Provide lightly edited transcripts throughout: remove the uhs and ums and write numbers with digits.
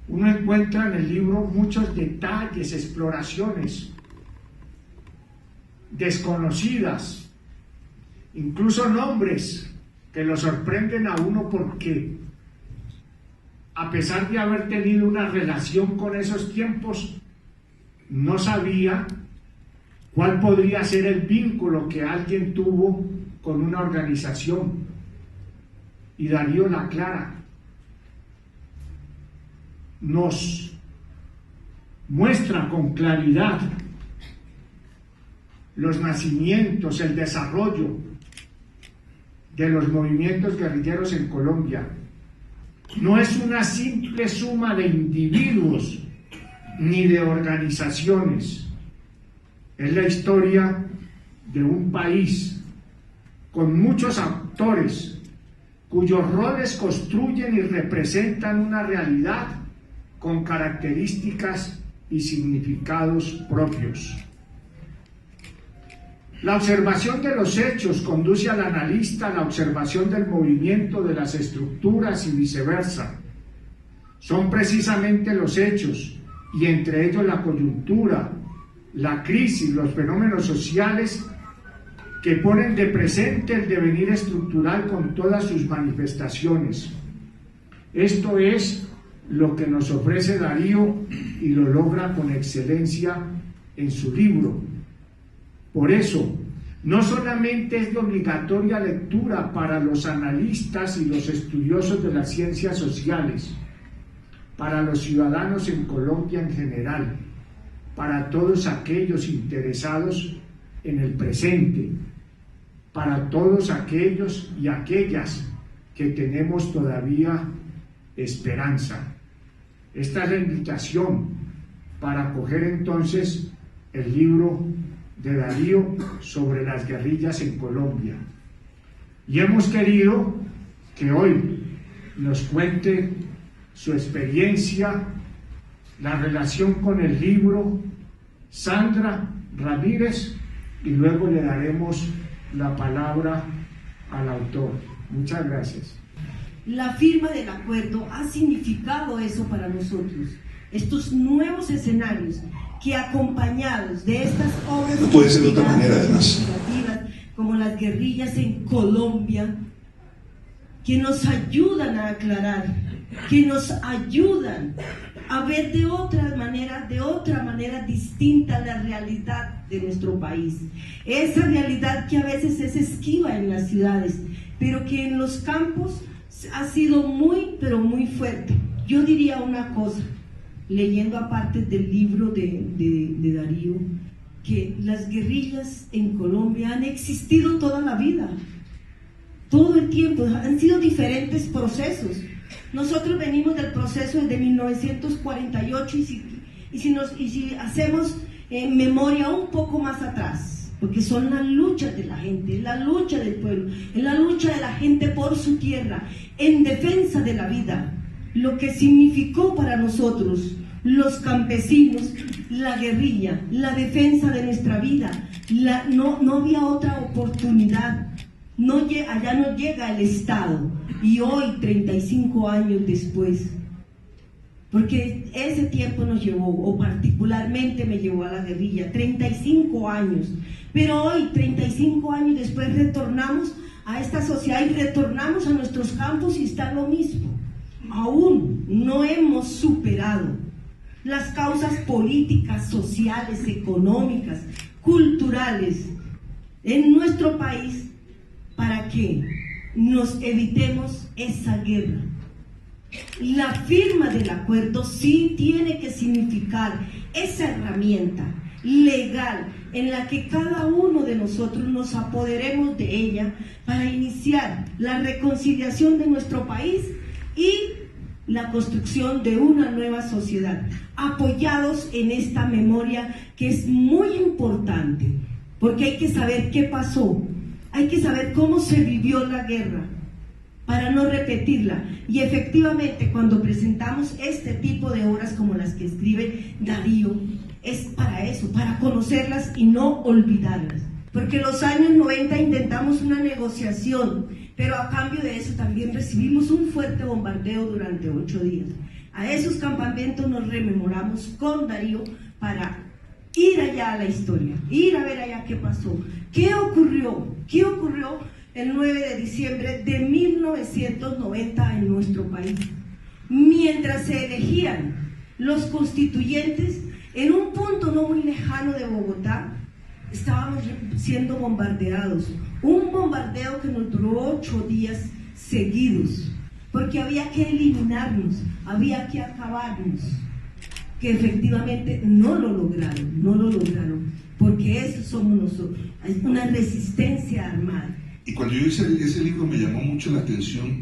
uno encuentra en el libro muchos detalles, exploraciones desconocidas, incluso nombres que lo sorprenden a uno porque a pesar de haber tenido una relación con esos tiempos, no sabía cuál podría ser el vínculo que alguien tuvo con una organización. Y Darío la aclara, nos muestra con claridad los nacimientos, el desarrollo de los movimientos guerrilleros en Colombia. No es una simple suma de individuos ni de organizaciones. Es la historia de un país con muchos actores cuyos roles construyen y representan una realidad con características y significados propios. La observación de los hechos conduce al analista a la observación del movimiento de las estructuras y viceversa. Son precisamente los hechos, y entre ellos la coyuntura, la crisis, los fenómenos sociales, que ponen de presente el devenir estructural con todas sus manifestaciones. Esto es lo que nos ofrece Darío y lo logra con excelencia en su libro. Por eso, no solamente es de obligatoria lectura para los analistas y los estudiosos de las ciencias sociales, para los ciudadanos en Colombia en general, para todos aquellos interesados en el presente, para todos aquellos y aquellas que tenemos todavía esperanza. Esta es la invitación para coger entonces el libro de Darío sobre las guerrillas en Colombia. Y hemos querido que hoy nos cuente su experiencia, la relación con el libro, Sandra Ramírez, y luego le daremos la palabra al autor. Muchas gracias. La firma del acuerdo ha significado eso para nosotros. Estos nuevos escenarios que, acompañados de estas obras, no puede ser de otra manera, además, como las guerrillas en Colombia, que nos ayudan a aclarar, que nos ayudan a ver de otra manera distinta la realidad de nuestro país. Esa realidad que a veces es esquiva en las ciudades, pero que en los campos ha sido muy, pero muy fuerte. Yo diría una cosa, leyendo aparte del libro de Darío, que las guerrillas en Colombia han existido toda la vida, todo el tiempo, han sido diferentes procesos. Nosotros venimos del proceso desde 1948 y si hacemos memoria un poco más atrás, porque son las luchas de la gente, la lucha del pueblo, la lucha de la gente por su tierra, en defensa de la vida, lo que significó para nosotros, los campesinos, la guerrilla, la defensa de nuestra vida. No había otra oportunidad. Allá no llega el Estado. Y hoy, 35 años después, porque ese tiempo nos llevó, o particularmente me llevó a la guerrilla, 35 años. Pero hoy, 35 años después, retornamos a esta sociedad y retornamos a nuestros campos y está lo mismo. Aún no hemos superado las causas políticas, sociales, económicas, culturales en nuestro país para que nos evitemos esa guerra. La firma del acuerdo sí tiene que significar esa herramienta legal en la que cada uno de nosotros nos apoderemos de ella para iniciar la reconciliación de nuestro país y la construcción de una nueva sociedad, apoyados en esta memoria que es muy importante, porque hay que saber qué pasó, hay que saber cómo se vivió la guerra para no repetirla. Y efectivamente, cuando presentamos este tipo de obras como las que escribe Darío, es para eso, para conocerlas y no olvidarlas. Porque en los años 90 intentamos una negociación, pero a cambio de eso también recibimos un fuerte bombardeo durante 8 días. A esos campamentos nos rememoramos con Darío para ir allá a la historia, ir a ver allá qué pasó, qué ocurrió el 9 de diciembre de 1990 en nuestro país. Mientras se elegían los constituyentes, en un punto no muy lejano de Bogotá, estábamos siendo bombardeados. Un bombardeo que nos duró 8 días seguidos, porque había que eliminarnos, había que acabarnos, que efectivamente no lo lograron, porque eso somos nosotros, es una resistencia armada. Y cuando yo hice ese libro me llamó mucho la atención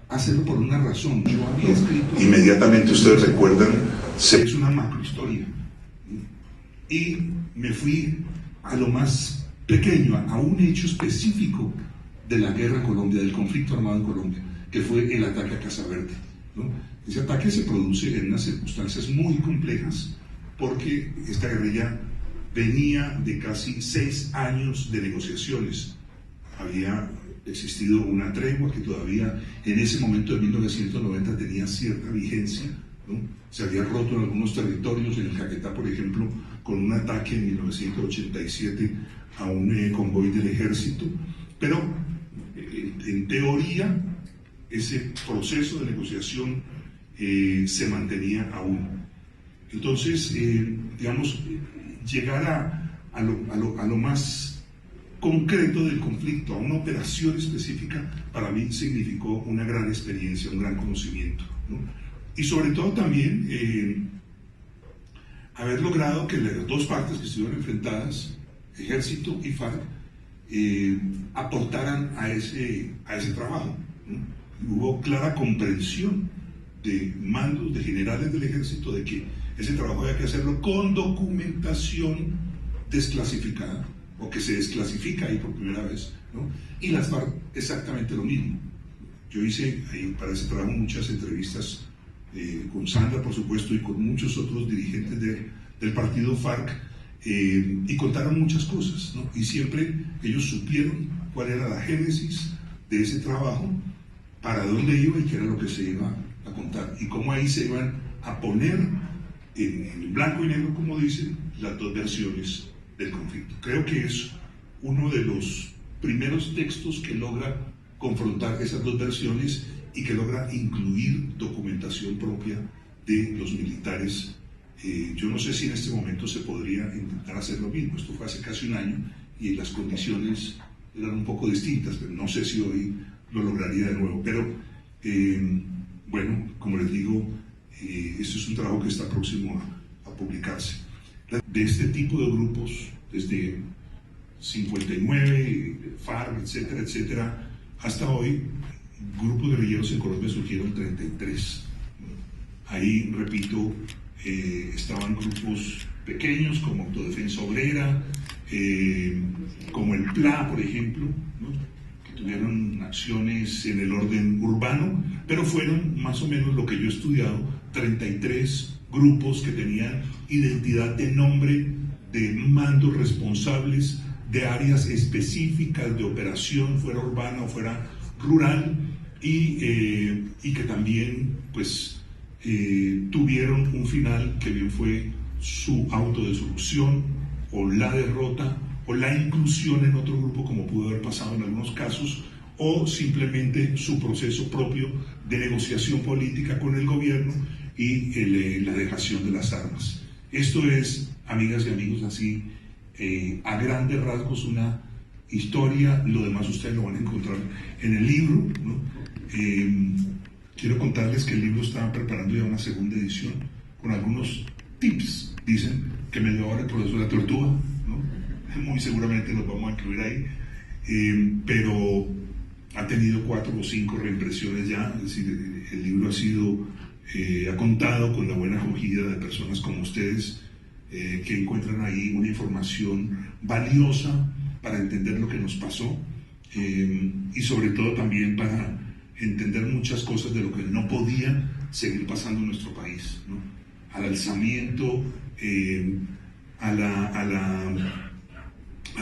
hacerlo por una razón. Yo había escrito... Inmediatamente ustedes recuerdan, es una macrohistoria. Y me fui a lo más pequeño, a un hecho específico de la guerra en Colombia, del conflicto armado en Colombia, que fue el ataque a Casa Verde, ¿no? Ese ataque se produce en unas circunstancias muy complejas, porque esta guerrilla venía de casi 6 años de negociaciones. Había existido una tregua que todavía en ese momento de 1990 tenía cierta vigencia, ¿no? Se había roto en algunos territorios, en el Caquetá, por ejemplo, con un ataque en 1987 a un convoy del ejército, pero en teoría ese proceso de negociación se mantenía aún. Entonces, digamos, llegar a lo más concreto del conflicto, a una operación específica, para mí significó una gran experiencia, un gran conocimiento, ¿no? Y sobre todo también haber logrado que las dos partes que estuvieron enfrentadas, Ejército y FARC, aportaran a ese trabajo, ¿no? Hubo clara comprensión de mandos, de generales del Ejército, de que ese trabajo había que hacerlo con documentación desclasificada, o que se desclasifica ahí por primera vez, ¿no? Y las FARC exactamente lo mismo. Yo hice ahí para ese trabajo muchas entrevistas con Sandra, por supuesto, y con muchos otros dirigentes del partido FARC, y contaron muchas cosas, ¿no? Y siempre ellos supieron cuál era la génesis de ese trabajo, para dónde iba y qué era lo que se iba a contar, y cómo ahí se iban a poner en blanco y negro, como dicen, las dos versiones del conflicto. Creo que es uno de los primeros textos que logra confrontar esas dos versiones y que logra incluir documentación propia de los militares. Yo no sé si en este momento se podría intentar hacer lo mismo. Esto fue hace casi un año y las condiciones eran un poco distintas, pero no sé si hoy lo lograría de nuevo. Pero bueno, como les digo, esto es un trabajo que está próximo a publicarse. De este tipo de grupos, desde 59, FARC, etcétera, etcétera, hasta hoy, grupos guerrilleros en Colombia surgieron 33. Ahí, repito, estaban grupos pequeños como Autodefensa Obrera, como el PLA, por ejemplo, ¿no? Que tuvieron acciones en el orden urbano, pero fueron más o menos lo que yo he estudiado, 33 grupos que tenían identidad de nombre, de mandos responsables, de áreas específicas de operación, fuera urbana o fuera rural, y que también pues tuvieron un final que bien fue su autodestrucción o la derrota o la inclusión en otro grupo, como pudo haber pasado en algunos casos, o simplemente su proceso propio de negociación política con el gobierno y la dejación de las armas. Esto es, amigas y amigos, así a grandes rasgos una historia. Lo demás ustedes lo van a encontrar en el libro, ¿no? Quiero contarles que el libro está preparando ya una segunda edición con algunos tips, dicen, que me dio ahora el profesor La Tortuga, ¿no? Muy seguramente los vamos a incluir ahí, pero ha tenido 4 o 5 reimpresiones ya. Es decir, el libro ha contado con la buena acogida de personas como ustedes, que encuentran ahí una información valiosa para entender lo que nos pasó, y sobre todo también para entender muchas cosas de lo que no podía seguir pasando en nuestro país, ¿no? Al alzamiento, a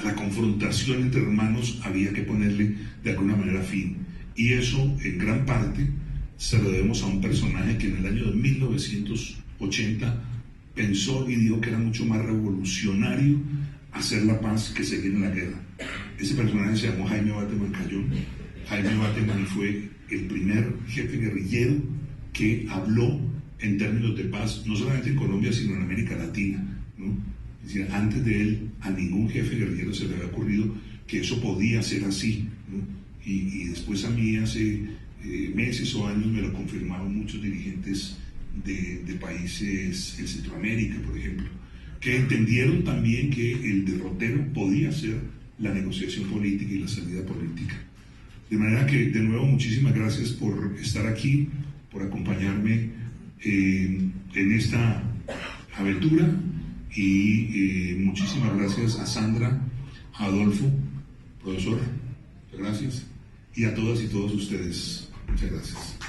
la confrontación entre hermanos había que ponerle de alguna manera fin, y eso en gran parte se lo debemos a un personaje que en el año de 1980 pensó y dijo que era mucho más revolucionario hacer la paz que seguir en la guerra. Ese personaje se llamó Jaime Bateman Cayón. Jaime Bateman fue el primer jefe guerrillero que habló en términos de paz, no solamente en Colombia, sino en América Latina, ¿no? Es decir, antes de él, a ningún jefe guerrillero se le había ocurrido que eso podía ser así, ¿no? Y después a mí hace meses o años me lo confirmaron muchos dirigentes de países en Centroamérica, por ejemplo, que entendieron también que el derrotero podía ser la negociación política y la salida política. De manera que, de nuevo, muchísimas gracias por estar aquí, por acompañarme en esta aventura, y muchísimas gracias a Sandra, a Adolfo, profesor, gracias, y a todas y todos ustedes. Muchas gracias.